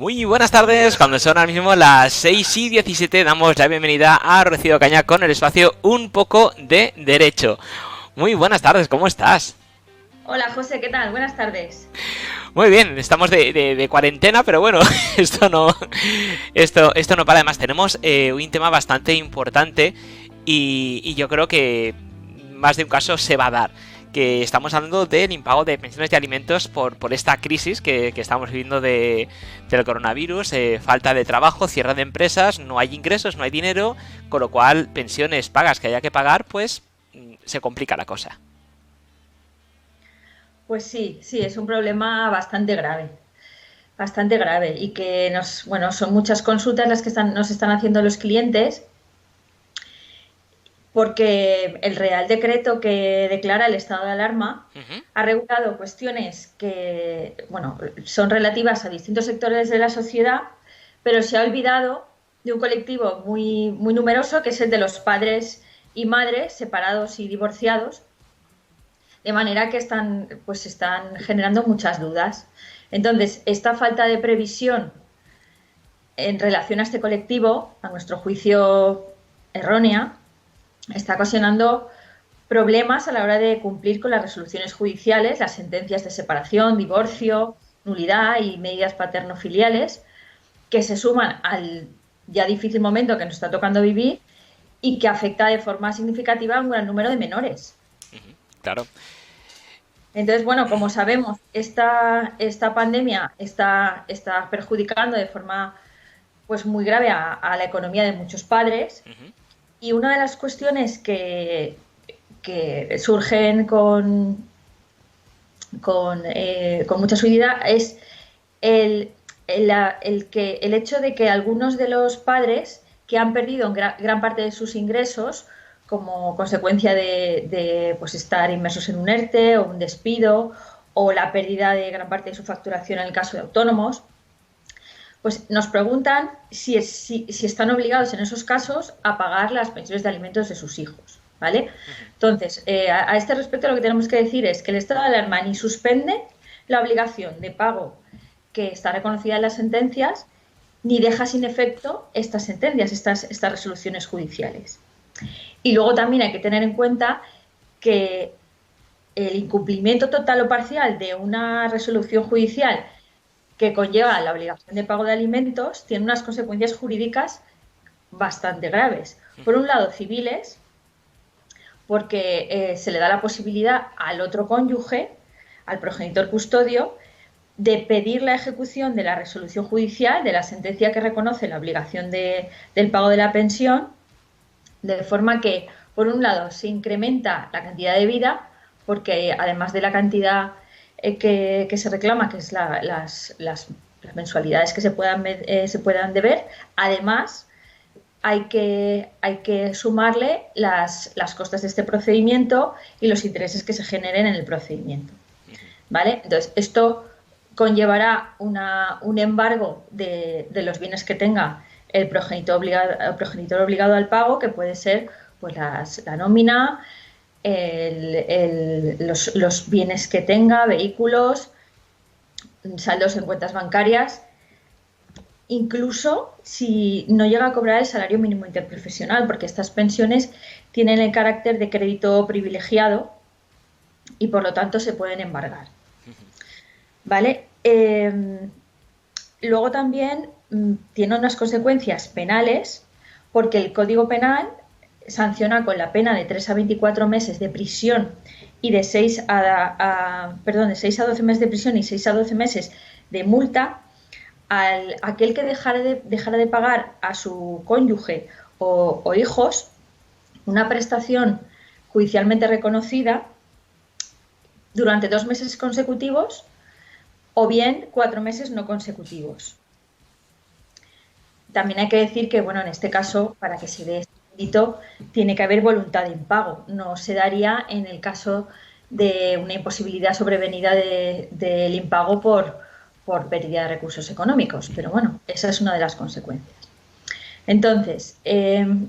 Muy buenas tardes, cuando son ahora mismo las 6:17 damos la bienvenida a Rocío Caña con el espacio Un poco de Derecho. Muy buenas tardes, ¿cómo estás? Hola José, ¿qué tal? Buenas tardes. Muy bien, estamos de cuarentena, pero bueno, esto no para. Además, tenemos un tema bastante importante y yo creo que más de un caso se va a dar. Que estamos hablando del impago de pensiones y alimentos por esta crisis que estamos viviendo del coronavirus, falta de trabajo, cierre de empresas, no hay ingresos, no hay dinero, con lo cual pensiones pagas que haya que pagar, pues se complica la cosa. Pues sí, es un problema bastante grave y que son muchas consultas las que nos están haciendo los clientes porque el Real Decreto que declara el estado de alarma ha regulado cuestiones que, son relativas a distintos sectores de la sociedad, pero se ha olvidado de un colectivo muy, muy numeroso, que es el de los padres y madres separados y divorciados, de manera que están generando muchas dudas. Entonces, esta falta de previsión en relación a este colectivo, a nuestro juicio errónea, está ocasionando problemas a la hora de cumplir con las resoluciones judiciales, las sentencias de separación, divorcio, nulidad y medidas paterno-filiales, que se suman al ya difícil momento que nos está tocando vivir y que afecta de forma significativa a un gran número de menores. Claro. Entonces, como sabemos, esta pandemia está perjudicando de forma pues muy grave a la economía de muchos padres. Y una de las cuestiones que surgen con mucha seguridad es el hecho de que algunos de los padres que han perdido gran parte de sus ingresos como consecuencia de estar inmersos en un ERTE o un despido o la pérdida de gran parte de su facturación en el caso de autónomos, pues nos preguntan si están obligados en esos casos a pagar las pensiones de alimentos de sus hijos, ¿vale? Entonces, a este respecto lo que tenemos que decir es que el estado de alarma ni suspende la obligación de pago que está reconocida en las sentencias, ni deja sin efecto estas sentencias, estas resoluciones judiciales. Y luego también hay que tener en cuenta que el incumplimiento total o parcial de una resolución judicial que conlleva la obligación de pago de alimentos tiene unas consecuencias jurídicas bastante graves. Por un lado, civiles, porque se le da la posibilidad al otro cónyuge, al progenitor custodio, de pedir la ejecución de la resolución judicial, de la sentencia que reconoce la obligación del pago de la pensión, de forma que, por un lado, se incrementa la cantidad de vida, porque además de la cantidad que se reclama, que es las mensualidades que se puedan deber, además hay que sumarle las costas de este procedimiento y los intereses que se generen en el procedimiento, ¿vale? Entonces, esto conllevará un embargo de los bienes que tenga el progenitor obligado al pago, que puede ser pues la nómina, los bienes que tenga, vehículos, saldos en cuentas bancarias, incluso si no llega a cobrar el salario mínimo interprofesional, porque estas pensiones tienen el carácter de crédito privilegiado y por lo tanto se pueden embargar, ¿vale? Luego también tiene unas consecuencias penales, porque el Código Penal sanciona con la pena de 3 a 24 meses de prisión y de 6 a 12 meses de prisión y 6 a 12 meses de multa a aquel que dejara de pagar a su cónyuge o hijos una prestación judicialmente reconocida durante 2 meses consecutivos o bien 4 meses no consecutivos. También hay que decir que, en este caso, para que se dé este delito, tiene que haber voluntad de impago. No se daría en el caso de una imposibilidad sobrevenida del impago por pérdida de recursos económicos. Pero esa es una de las consecuencias. Entonces,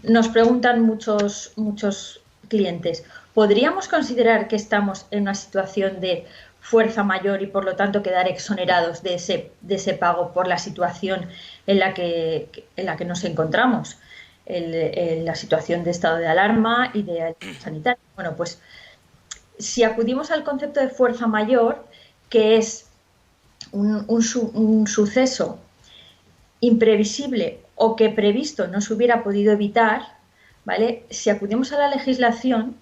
nos preguntan muchos clientes, ¿podríamos considerar que estamos en una situación de fuerza mayor y por lo tanto quedar exonerados de ese pago por la situación en la que nos encontramos, la situación de estado de alarma y de alerta sanitaria. Bueno, pues si acudimos al concepto de fuerza mayor, que es un suceso imprevisible o que previsto no se hubiera podido evitar, ¿vale? Si acudimos a la legislación,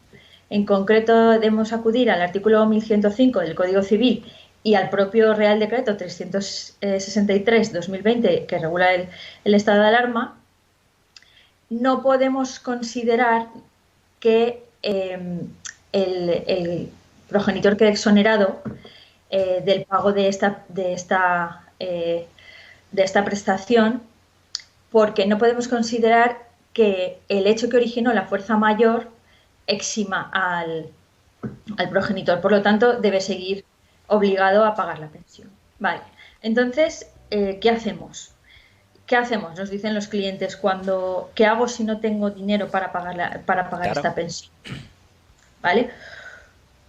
en concreto debemos acudir al artículo 1105 del Código Civil y al propio Real Decreto 363/2020 que regula el estado de alarma, no podemos considerar que el progenitor quede exonerado del pago de esta prestación, porque no podemos considerar que el hecho que originó la fuerza mayor exima al progenitor. Por lo tanto, debe seguir obligado a pagar la pensión. Vale. Entonces, ¿qué hacemos? ¿Qué hacemos? Nos dicen los clientes ¿qué hago si no tengo dinero para pagar Claro. esta pensión? ¿Vale?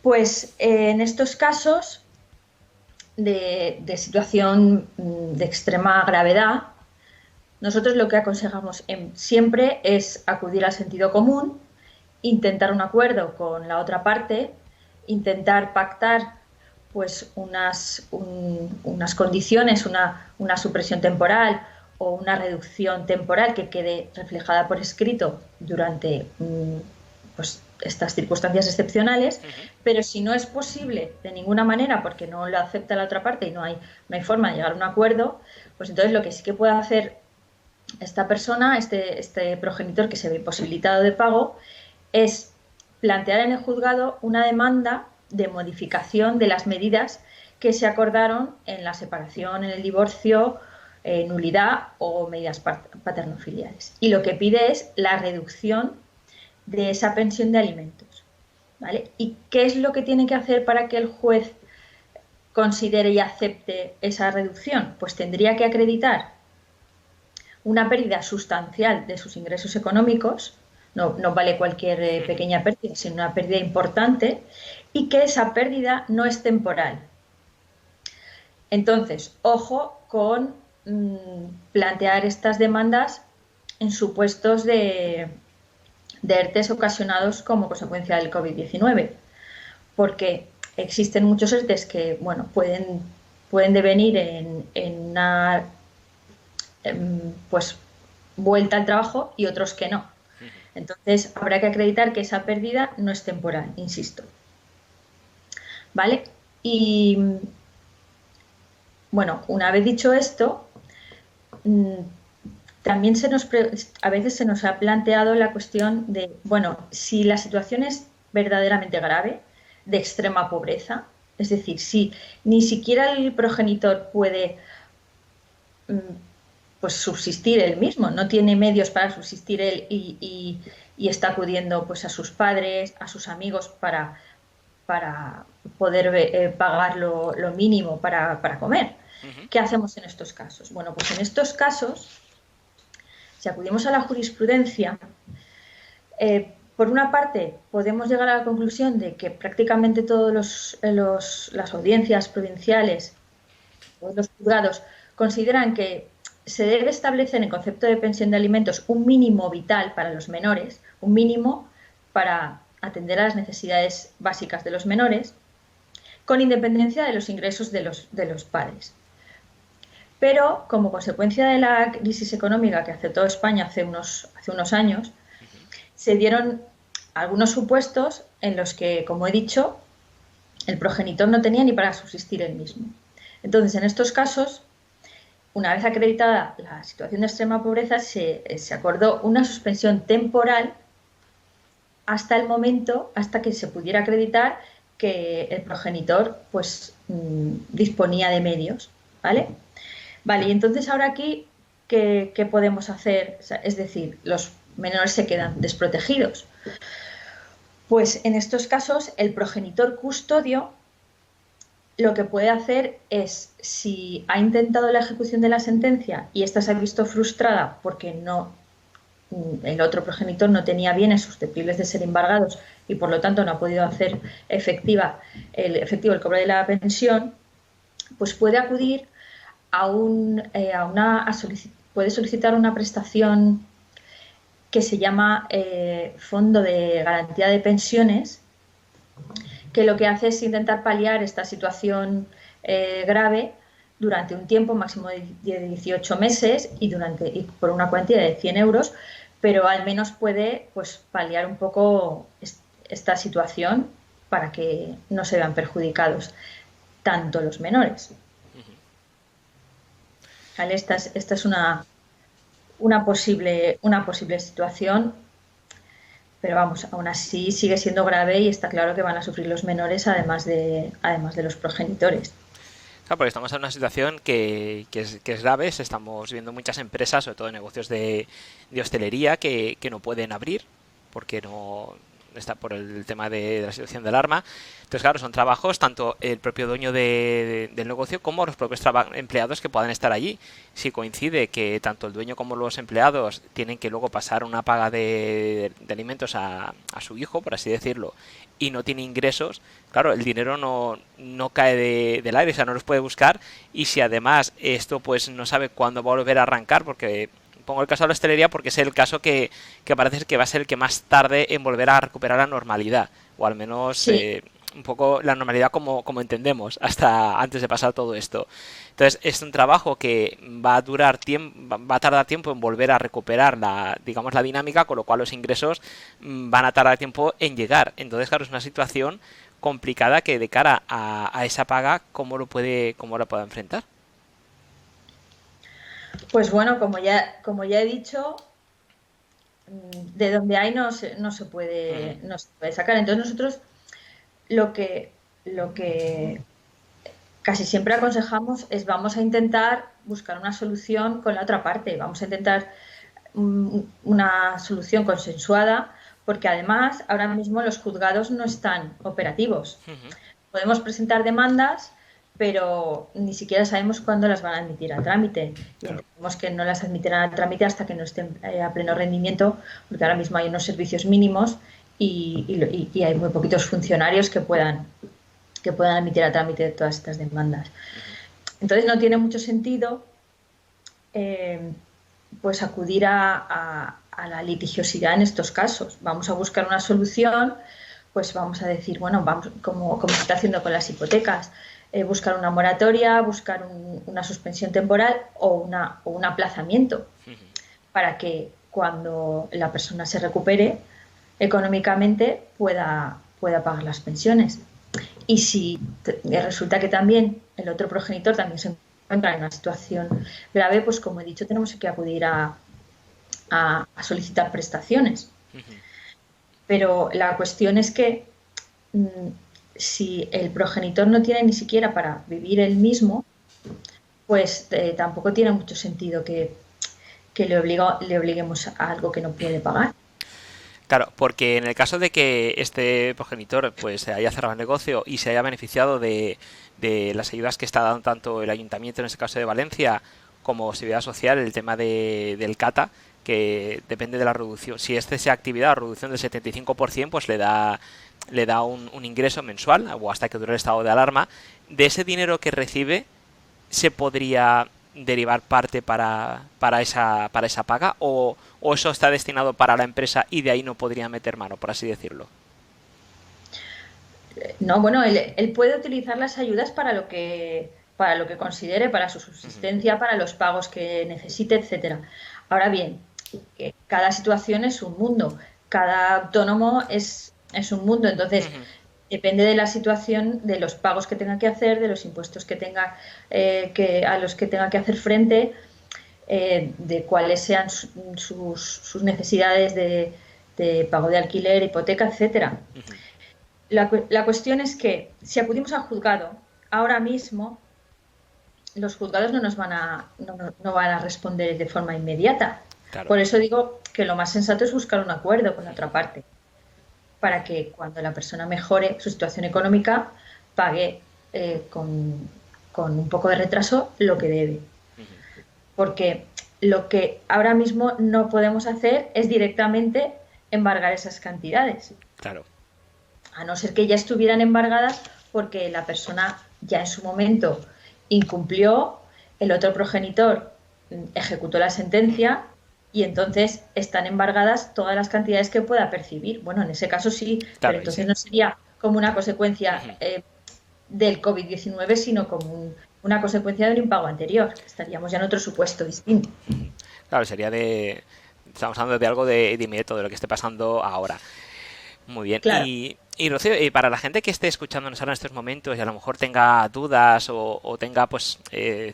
Pues en estos casos de situación de extrema gravedad, nosotros lo que aconsejamos siempre es acudir al sentido común, intentar un acuerdo con la otra parte, intentar pactar pues unas condiciones, una supresión temporal o una reducción temporal que quede reflejada por escrito durante pues estas circunstancias excepcionales, pero si no es posible de ninguna manera porque no lo acepta la otra parte y no hay forma de llegar a un acuerdo, pues entonces lo que sí que puede hacer esta persona, este progenitor que se ve imposibilitado de pago, es plantear en el juzgado una demanda de modificación de las medidas que se acordaron en la separación, en el divorcio, nulidad o medidas paternofiliares. Y lo que pide es la reducción de esa pensión de alimentos, ¿vale? ¿Y qué es lo que tiene que hacer para que el juez considere y acepte esa reducción? Pues tendría que acreditar una pérdida sustancial de sus ingresos económicos, no vale cualquier pequeña pérdida, sino una pérdida importante, y que esa pérdida no es temporal. Entonces, ojo con plantear estas demandas en supuestos de ERTEs ocasionados como consecuencia del COVID-19, porque existen muchos ERTEs que pueden devenir en una pues vuelta al trabajo y otros que no. Entonces habrá que acreditar que esa pérdida no es temporal, insisto. ¿Vale? Y bueno, una vez dicho esto, también a veces se nos ha planteado la cuestión de, si la situación es verdaderamente grave, de extrema pobreza, es decir, si ni siquiera el progenitor puede pues subsistir él mismo, no tiene medios para subsistir él y está acudiendo pues a sus padres, a sus amigos para poder pagar lo mínimo para comer. ¿Qué hacemos en estos casos? Bueno, pues en estos casos, si acudimos a la jurisprudencia, por una parte podemos llegar a la conclusión de que prácticamente todas las audiencias provinciales, todos los juzgados, consideran que se debe establecer en el concepto de pensión de alimentos un mínimo vital para los menores, un mínimo para atender a las necesidades básicas de los menores, con independencia de los ingresos de los padres. Pero, como consecuencia de la crisis económica que azotó España hace unos años, se dieron algunos supuestos en los que, como he dicho, el progenitor no tenía ni para subsistir él mismo. Entonces, en estos casos, una vez acreditada la situación de extrema pobreza, se acordó una suspensión temporal hasta que se pudiera acreditar que el progenitor pues disponía de medios, ¿vale? Vale, y entonces ahora aquí, ¿qué podemos hacer? O sea, es decir, los menores se quedan desprotegidos. Pues en estos casos, el progenitor custodio lo que puede hacer es, si ha intentado la ejecución de la sentencia y ésta se ha visto frustrada porque no el otro progenitor no tenía bienes susceptibles de ser embargados y por lo tanto no ha podido hacer efectivo el cobro de la pensión, pues puede acudir puede solicitar una prestación que se llama Fondo de Garantía de Pensiones, que lo que hace es intentar paliar esta situación grave durante un tiempo máximo de 18 meses y por una cuantía de 100 euros, pero al menos puede pues paliar un poco esta situación para que no se vean perjudicados tanto los menores. ¿Vale? Esta es una posible situación, pero vamos, aún así sigue siendo grave y está claro que van a sufrir los menores además de los progenitores. Claro, porque estamos en una situación que es grave. Estamos viendo muchas empresas, sobre todo negocios de hostelería, que no pueden abrir porque no está por el tema de la situación de alarma. Entonces, claro, son trabajos tanto el propio dueño del negocio como los propios empleados que puedan estar allí. Si coincide que tanto el dueño como los empleados tienen que luego pasar una paga de alimentos a su hijo, por así decirlo, y no tiene ingresos, claro, el dinero no cae del aire, o sea, no los puede buscar. Y si además esto pues no sabe cuándo va a volver a arrancar, porque pongo el caso de la hostelería porque es el caso que parece que va a ser el que más tarde en volver a recuperar la normalidad, o al menos sí. Un poco la normalidad como entendemos hasta antes de pasar todo esto. Entonces es un trabajo que va a durar tiempo, va a tardar tiempo en volver a recuperar la dinámica, con lo cual los ingresos van a tardar tiempo en llegar. Entonces, claro, es una situación complicada que de cara a esa paga, ¿cómo la puede enfrentar? Pues bueno, como ya he dicho, de donde hay no se puede sacar. Entonces nosotros lo que casi siempre aconsejamos es vamos a intentar buscar una solución con la otra parte, vamos a intentar una solución consensuada, porque además ahora mismo los juzgados no están operativos. Podemos presentar demandas, pero ni siquiera sabemos cuándo las van a admitir a trámite. Y entendemos que no las admitirán a trámite hasta que no estén a pleno rendimiento, porque ahora mismo hay unos servicios mínimos y hay muy poquitos funcionarios que puedan admitir a trámite todas estas demandas. Entonces no tiene mucho sentido pues acudir a la litigiosidad en estos casos. Vamos a buscar una solución, pues vamos a decir, bueno, vamos como se está haciendo con las hipotecas, buscar una moratoria, buscar una suspensión temporal o un aplazamiento para que cuando la persona se recupere económicamente pueda pagar las pensiones. Y si resulta que también el otro progenitor también se encuentra en una situación grave, pues como he dicho, tenemos que acudir a solicitar prestaciones. Pero la cuestión es que si el progenitor no tiene ni siquiera para vivir él mismo, pues tampoco tiene mucho sentido que le obliguemos a algo que no puede pagar. Claro, porque en el caso de que este progenitor pues se haya cerrado el negocio y se haya beneficiado de las ayudas que está dando tanto el ayuntamiento, en este caso de Valencia, como Seguridad Social, el tema del CATA, que depende de la reducción. Si es esa actividad, reducción del 75%, pues le da un ingreso mensual o hasta que dure el estado de alarma. De ese dinero que recibe, ¿se podría derivar parte para esa paga o eso está destinado para la empresa y de ahí no podría meter mano, por así decirlo? No, bueno, él puede utilizar las ayudas para lo que considere, para su subsistencia, para los pagos que necesite, etcétera. Ahora bien, cada situación es un mundo, cada autónomo es un mundo, entonces depende de la situación, de los pagos que tenga que hacer, de los impuestos que tenga a los que tenga que hacer frente, de cuáles sean sus necesidades de pago de alquiler, hipoteca, etcétera. La cuestión es que si acudimos al juzgado ahora mismo, los juzgados no van a responder de forma inmediata. Claro. Por eso digo que lo más sensato es buscar un acuerdo con la otra parte, para que cuando la persona mejore su situación económica pague con un poco de retraso lo que debe. Porque lo que ahora mismo no podemos hacer es directamente embargar esas cantidades, Claro. a no ser que ya estuvieran embargadas porque la persona ya en su momento incumplió, el otro progenitor ejecutó la sentencia y entonces están embargadas todas las cantidades que pueda percibir. Bueno, en ese caso sí, pero Claro, y sí. entonces no sería como una consecuencia del COVID-19, sino como una consecuencia de un impago anterior. Estaríamos ya en otro supuesto distinto. Claro, sería de... Estamos hablando de algo de inmediato, de lo que esté pasando ahora. Muy bien. Claro. Y Rocío, para la gente que esté escuchándonos ahora en estos momentos y a lo mejor tenga dudas o tenga pues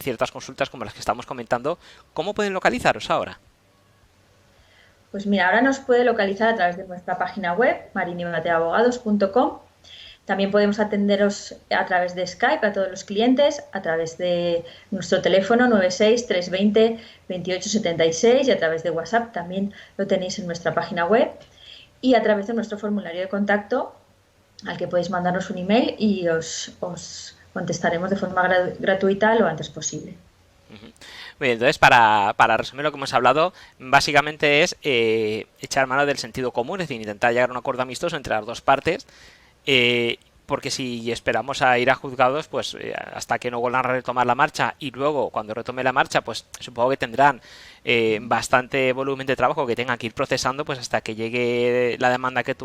ciertas consultas como las que estamos comentando, ¿cómo pueden localizaros ahora? Pues mira, ahora nos puede localizar a través de nuestra página web, marinimateabogados.com. También podemos atenderos a través de Skype a todos los clientes, a través de nuestro teléfono 96 320 2876 y a través de WhatsApp también lo tenéis en nuestra página web y a través de nuestro formulario de contacto al que podéis mandarnos un email y os contestaremos de forma gratuita lo antes posible. Muy bien, entonces para resumir lo que hemos hablado, básicamente es echar mano del sentido común, es decir, intentar llegar a un acuerdo amistoso entre las dos partes, porque si esperamos a ir a juzgados, pues hasta que no vuelvan a retomar la marcha y luego cuando retome la marcha, pues supongo que tendrán bastante volumen de trabajo que tengan que ir procesando, pues hasta que llegue la demanda que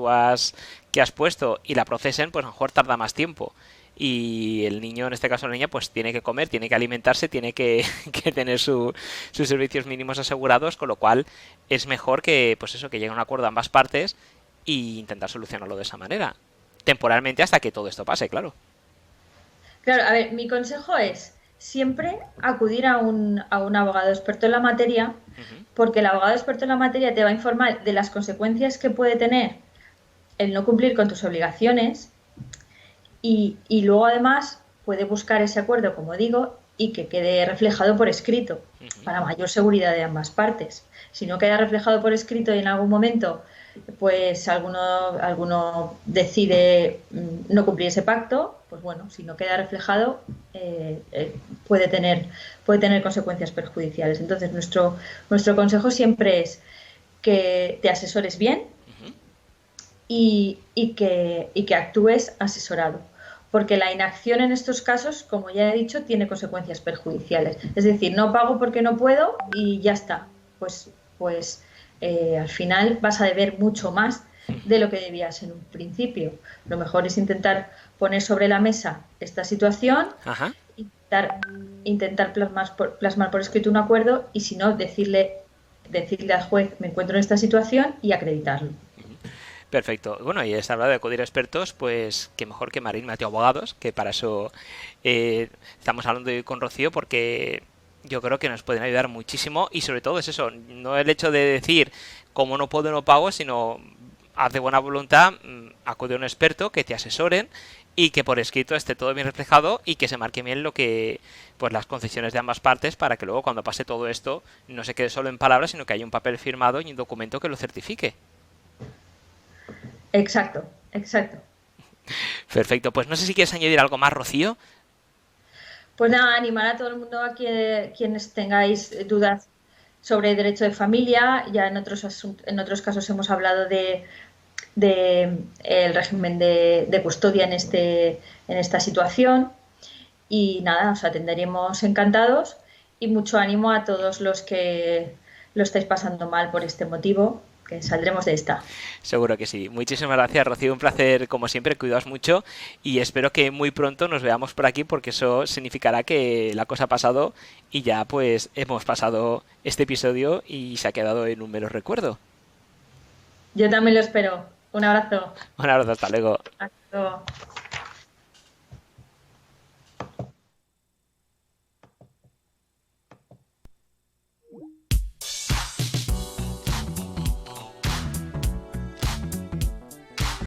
has puesto y la procesen, pues a lo mejor tarda más tiempo. Y el niño, en este caso la niña, pues tiene que comer, tiene que alimentarse, tiene que, que tener sus servicios mínimos asegurados, con lo cual es mejor que, pues eso, que llegue a un acuerdo a ambas partes e intentar solucionarlo de esa manera. Temporalmente hasta que todo esto pase, claro. Claro, a ver, mi consejo es siempre acudir a un abogado experto en la materia, Ujú. porque el abogado experto en la materia te va a informar de las consecuencias que puede tener el no cumplir con tus obligaciones y luego además puede buscar ese acuerdo, como digo, y que quede reflejado por escrito, Ujú. para mayor seguridad de ambas partes. Si no queda reflejado por escrito y en algún momento pues alguno decide no cumplir ese pacto, pues bueno, si no queda reflejado puede tener consecuencias perjudiciales. Entonces nuestro consejo siempre es que te asesores bien Ujú. y que actúes asesorado. Porque la inacción en estos casos, como ya he dicho, tiene consecuencias perjudiciales. Es decir, no pago porque no puedo y ya está. Pues al final vas a deber mucho más de lo que debías en un principio. Lo mejor es intentar poner sobre la mesa esta situación, Ajá. intentar, intentar plasmar por escrito un acuerdo y si no, decirle al juez me encuentro en esta situación y acreditarlo. Perfecto. Bueno, y es hablado de acudir a expertos, pues que mejor que Marín Mateo Abogados, que para eso estamos hablando hoy con Rocío, porque yo creo que nos pueden ayudar muchísimo y sobre todo es eso, no el hecho de decir como no puedo no pago, sino haz de buena voluntad, acude a un experto que te asesoren y que por escrito esté todo bien reflejado y que se marque bien lo que pues las concesiones de ambas partes para que luego cuando pase todo esto no se quede solo en palabras, sino que haya un papel firmado y un documento que lo certifique. Exacto, exacto. Perfecto, pues no sé si quieres añadir algo más, Rocío. Pues nada, animar a todo el mundo a quienes tengáis dudas sobre derecho de familia. Ya en otros casos hemos hablado de el régimen de custodia en esta situación. Y nada, os atenderemos encantados y mucho ánimo a todos los que lo estáis pasando mal por este motivo, que saldremos de esta. Seguro que sí. Muchísimas gracias, Rocío. Un placer, como siempre. Cuidaos mucho y espero que muy pronto nos veamos por aquí porque eso significará que la cosa ha pasado y ya pues hemos pasado este episodio y se ha quedado en un mero recuerdo. Yo también lo espero. Un abrazo. Un abrazo, hasta luego. Hasta luego.